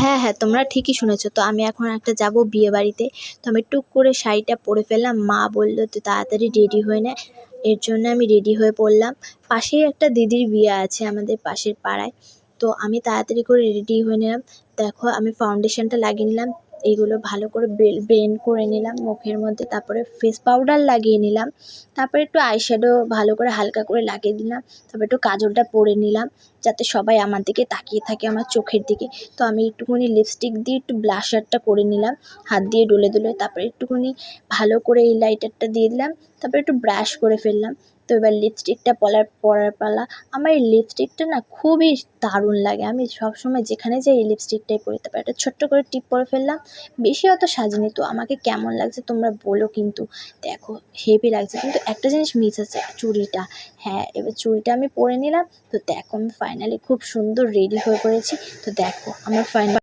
হ্যাঁ, হ্যাঁ, তোমরা ঠিকই শুনেছো। তো আমি এখন একটা যাবো বিয়েবাড়িতে। তো আমি টুক করে শাড়িটা পরে ফেললাম। মা বলল, "তুই তাড়াতাড়ি রেডি হয়ে নে।" এর জন্য আমি রেডি হয়ে পড়লাম। পাশেই একটা দিদির বিয়ে আছে আমাদের পাশের পাড়ায়। তো আমি তাড়াতাড়ি করে রেডি হয়ে নিলাম। দেখো আমি ফাউন্ডেশনটা লাগিয়ে নিলাম। এগুলো ভালো করে ব্লেন্ড করে নিলাম মুখের মধ্যে। তারপরে ফেস পাউডার লাগিয়ে নিলাম। তারপরে একটু আইশ্যাডো ভালো করে হালকা করে লাগিয়ে দিলাম। তারপর একটু কাজলটা পরে নিলাম, যাতে সবাই আমার দিকে তাকিয়ে থাকে, আমার চোখের দিকে। তো আমি একটুখানি লিপস্টিক দিয়ে একটু ব্লাশারটা করে নিলাম হাত দিয়ে ডলে ডলে। তারপরে একটুখানি ভালো করে হাইলাইটারটা দিয়ে দিলাম। তারপরে একটু ব্রাশ করে ফেললাম। তো এবার লিপস্টিকটা পরার পালা। আমার এই লিপস্টিকটা না খুবই দারুণ লাগে। আমি সবসময় যেখানে যাই এই লিপস্টিকটাই পরি। তারপর একটা ছোট্ট করে টিপ পরে ফেললাম। বেশি অত সাজিনি। তো আমাকে কেমন লাগছে তোমরা বলো কিন্তু। দেখো হেভি লাগছে, কিন্তু একটা জিনিস মিস আছে, চুড়িটা। হ্যাঁ, এবার চুড়িটা আমি পরে নিলাম। তো দেখো আমি ফাইনালি খুব সুন্দর রেডি হয়ে পড়েছি। তো দেখো আমার ফাইনাল